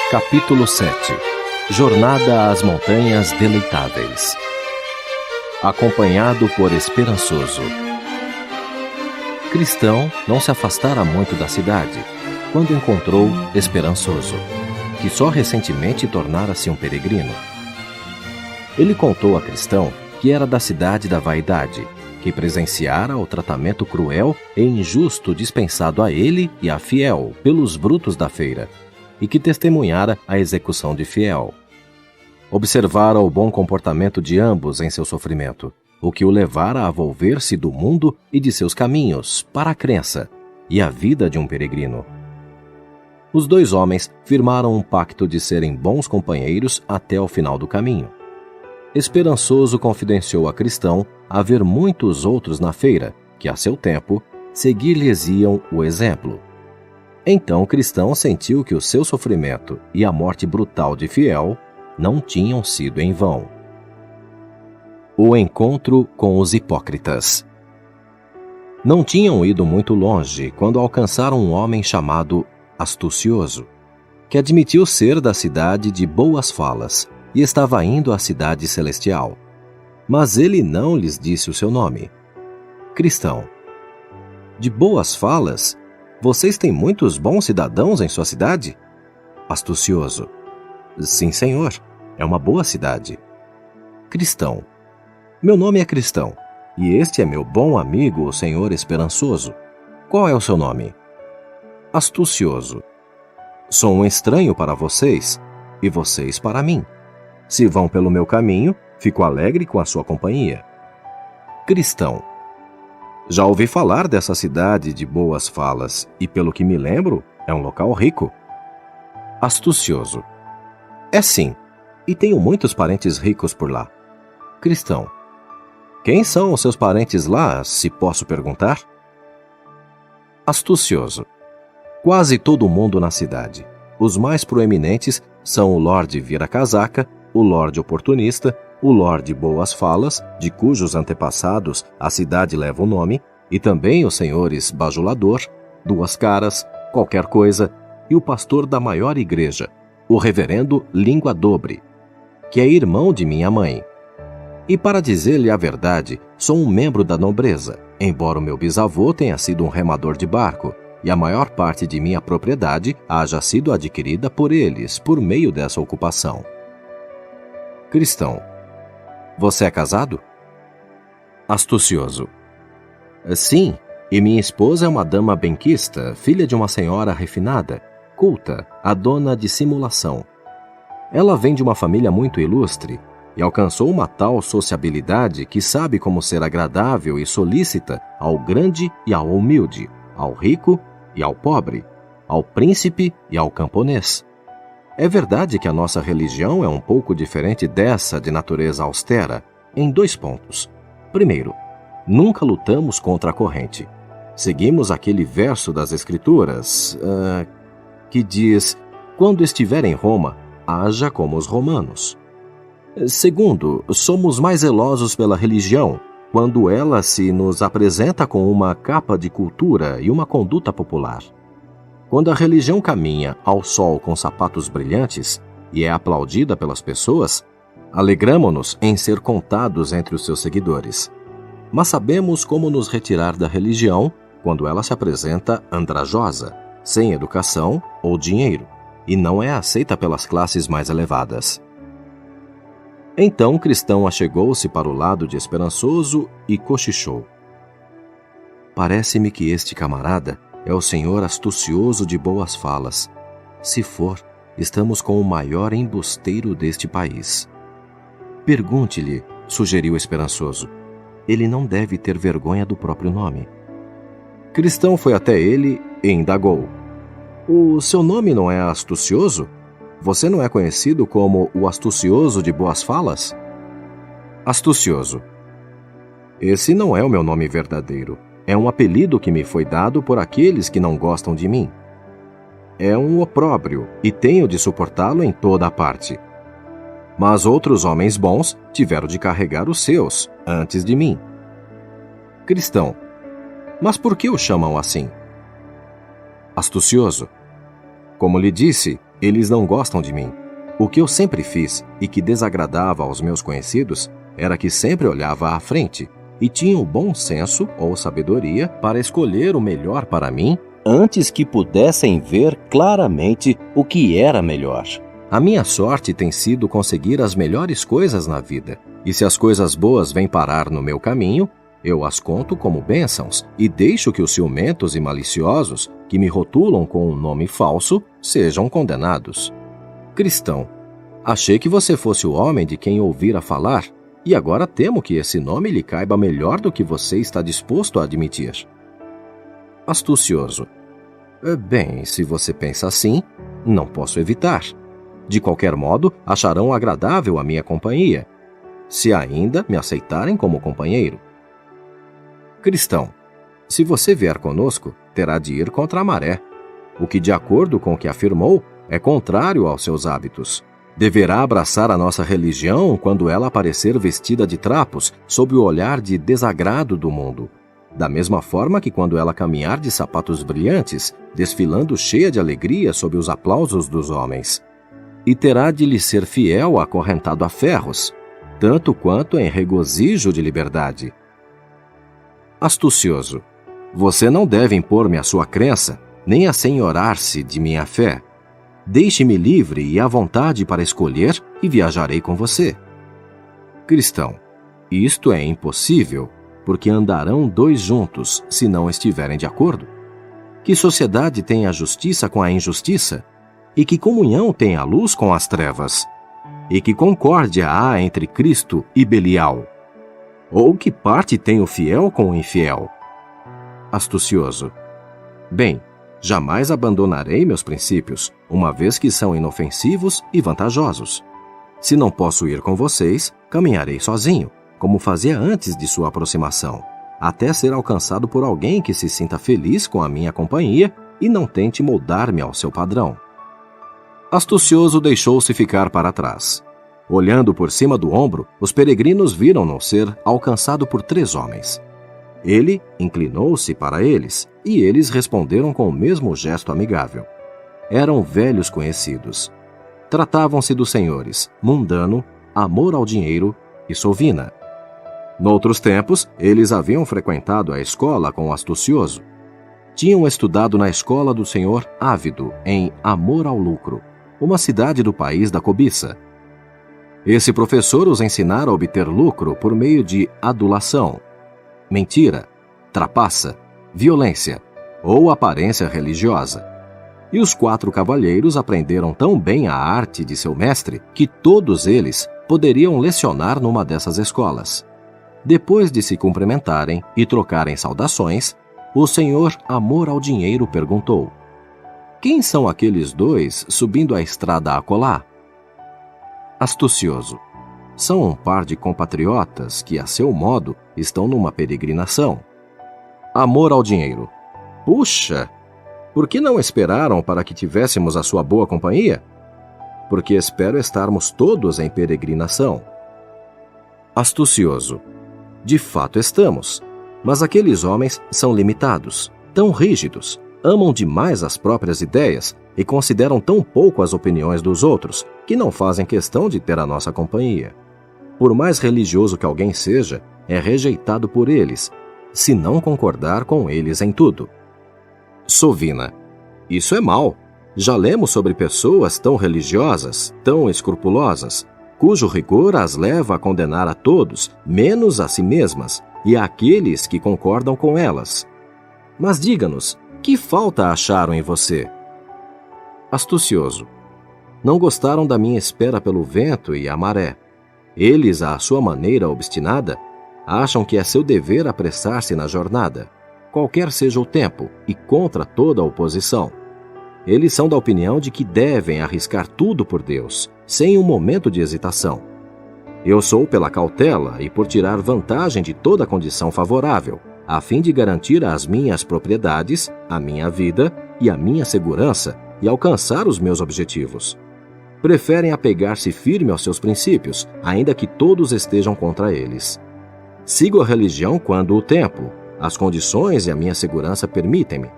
Capítulo 7. Jornada às Montanhas Deleitáveis. Acompanhado por Esperançoso. Cristão não se afastara muito da cidade, quando encontrou Esperançoso, que só recentemente tornara-se um peregrino. Ele contou a Cristão que era da cidade da vaidade, que presenciara o tratamento cruel e injusto dispensado a ele e a Fiel pelos brutos da feira, e que testemunhara a execução de Fiel. Observara o bom comportamento de ambos em seu sofrimento, o que o levara a volver-se do mundo e de seus caminhos para a crença e a vida de um peregrino. Os dois homens firmaram um pacto de serem bons companheiros até o final do caminho. Esperançoso confidenciou a Cristão haver muitos outros na feira, que a seu tempo seguir-lhes-iam o exemplo. Então Cristão sentiu que o seu sofrimento e a morte brutal de Fiel não tinham sido em vão. O encontro com os hipócritas. Não tinham ido muito longe quando alcançaram um homem chamado Astucioso, que admitiu ser da cidade de Boas Falas e estava indo à cidade celestial. Mas ele não lhes disse o seu nome. Cristão: de Boas Falas? Vocês têm muitos bons cidadãos em sua cidade? Astucioso: sim, senhor, é uma boa cidade. Cristão: meu nome é Cristão, e este é meu bom amigo, o senhor Esperançoso. Qual é o seu nome? Astucioso: sou um estranho para vocês, e vocês para mim. Se vão pelo meu caminho, fico alegre com a sua companhia. Cristão: já ouvi falar dessa cidade de Boas Falas, e pelo que me lembro, é um local rico. Astucioso: é sim, e tenho muitos parentes ricos por lá. Cristão: quem são os seus parentes lá, se posso perguntar? Astucioso: quase todo mundo na cidade. Os mais proeminentes são o Lorde Vira-Casaca, o Lorde Oportunista, o Lorde Boas Falas, de cujos antepassados a cidade leva o nome, e também os senhores Bajulador, Duas Caras, Qualquer Coisa, e o pastor da maior igreja, o reverendo Língua Dobre, que é irmão de minha mãe. E para dizer-lhe a verdade, sou um membro da nobreza, embora o meu bisavô tenha sido um remador de barco, e a maior parte de minha propriedade haja sido adquirida por eles por meio dessa ocupação. Cristão: você é casado? Astucioso: sim, e minha esposa é uma dama benquista, filha de uma senhora refinada, culta, a dona de simulação. Ela vem de uma família muito ilustre e alcançou uma tal sociabilidade que sabe como ser agradável e solícita ao grande e ao humilde, ao rico e ao pobre, ao príncipe e ao camponês. É verdade que a nossa religião é um pouco diferente dessa de natureza austera, em 2 pontos. Primeiro, nunca lutamos contra a corrente. Seguimos aquele verso das Escrituras, que diz: quando estiver em Roma, haja como os romanos. Segundo, somos mais zelosos pela religião, quando ela se nos apresenta com uma capa de cultura e uma conduta popular. Quando a religião caminha ao sol com sapatos brilhantes e é aplaudida pelas pessoas, alegramo-nos em ser contados entre os seus seguidores. Mas sabemos como nos retirar da religião quando ela se apresenta andrajosa, sem educação ou dinheiro, e não é aceita pelas classes mais elevadas. Então Cristão achegou-se para o lado de Esperançoso e cochichou: parece-me que este camarada é o senhor Astucioso de Boas Falas. Se for, estamos com o maior embusteiro deste país. Pergunte-lhe, sugeriu Esperançoso. Ele não deve ter vergonha do próprio nome. Cristão foi até ele e indagou: o seu nome não é Astucioso? Você não é conhecido como o Astucioso de Boas Falas? Astucioso: esse não é o meu nome verdadeiro. É um apelido que me foi dado por aqueles que não gostam de mim. É um opróbrio e tenho de suportá-lo em toda a parte. Mas outros homens bons tiveram de carregar os seus antes de mim. Cristão: mas por que o chamam assim? Astucioso: como lhe disse, Eles não gostam de mim. O que eu sempre fiz e que desagradava aos meus conhecidos era que sempre olhava à frente e tinha o bom senso ou sabedoria para escolher o melhor para mim antes que pudessem ver claramente o que era melhor. A minha sorte tem sido conseguir as melhores coisas na vida, e se as coisas boas vêm parar no meu caminho, eu as conto como bênçãos e deixo que os ciumentos e maliciosos, que me rotulam com um nome falso, sejam condenados. Cristão, achei que você fosse o homem de quem ouvira falar, e agora temo que esse nome lhe caiba melhor do que você está disposto a admitir. Astucioso. Bem, se você pensa assim, não posso evitar. De qualquer modo, acharão agradável a minha companhia, se ainda me aceitarem como companheiro. Cristão, se você vier conosco, terá de ir contra a maré, o que, de acordo com o que afirmou, é contrário aos seus hábitos. Deverá abraçar a nossa religião quando ela aparecer vestida de trapos, sob o olhar de desagrado do mundo. Da mesma forma que quando ela caminhar de sapatos brilhantes, desfilando cheia de alegria sob os aplausos dos homens. E terá de lhe ser fiel acorrentado a ferros, tanto quanto em regozijo de liberdade. Astucioso. Você não deve impor-me a sua crença, nem assenhorar-se de minha fé. Deixe-me livre e à vontade para escolher e viajarei com você. Cristão. Isto é impossível, porque andarão dois juntos, se não estiverem de acordo. Que sociedade tem a justiça com a injustiça? E que comunhão tem a luz com as trevas? E que concórdia há entre Cristo e Belial? Ou que parte tem o fiel com o infiel? Astucioso. Bem, jamais abandonarei meus princípios, uma vez que são inofensivos e vantajosos. Se não posso ir com vocês, caminharei sozinho, como fazia antes de sua aproximação, até ser alcançado por alguém que se sinta feliz com a minha companhia e não tente moldar-me ao seu padrão. Astucioso deixou-se ficar para trás. Olhando por cima do ombro, os peregrinos viram-no ser alcançado por 3 homens. Ele inclinou-se para eles, e eles responderam com o mesmo gesto amigável. Eram velhos conhecidos. Tratavam-se dos senhores Mundano, Amor ao Dinheiro e Sovina. Noutros tempos, eles haviam frequentado a escola com o Astucioso. Tinham estudado na escola do senhor Ávido, em Amor ao Lucro, uma cidade do país da cobiça. Esse professor os ensinara a obter lucro por meio de adulação, mentira, trapaça, violência ou aparência religiosa. E os 4 cavalheiros aprenderam tão bem a arte de seu mestre que todos eles poderiam lecionar numa dessas escolas. Depois de se cumprimentarem e trocarem saudações, o senhor Amor ao Dinheiro perguntou: quem são aqueles 2 subindo a estrada acolá? Astucioso. São um par de compatriotas que, a seu modo, estão numa peregrinação. Amor ao Dinheiro. Puxa! Por que não esperaram para que tivéssemos a sua boa companhia? Porque espero estarmos todos em peregrinação. Astucioso. De fato estamos, mas aqueles homens são limitados, tão rígidos, amam demais as próprias ideias e consideram tão pouco as opiniões dos outros, que não fazem questão de ter a nossa companhia. Por mais religioso que alguém seja, é rejeitado por eles, se não concordar com eles em tudo. Sovina. Isso é mau. Já lemos sobre pessoas tão religiosas, tão escrupulosas, cujo rigor as leva a condenar a todos, menos a si mesmas, e àqueles que concordam com elas. Mas diga-nos, que falta acharam em você? Astucioso. Não gostaram da minha espera pelo vento e a maré. Eles, à sua maneira obstinada, acham que é seu dever apressar-se na jornada, qualquer seja o tempo, e contra toda a oposição. Eles são da opinião de que devem arriscar tudo por Deus, sem um momento de hesitação. Eu sou pela cautela e por tirar vantagem de toda condição favorável, a fim de garantir as minhas propriedades, a minha vida e a minha segurança e alcançar os meus objetivos. Preferem apegar-se firme aos seus princípios, ainda que todos estejam contra eles. Sigo a religião quando o tempo, as condições e a minha segurança permitem-me.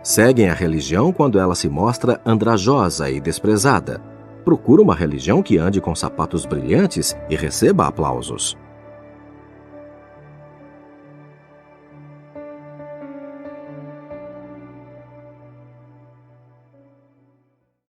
Seguem a religião quando ela se mostra andrajosa e desprezada. Procura uma religião que ande com sapatos brilhantes e receba aplausos.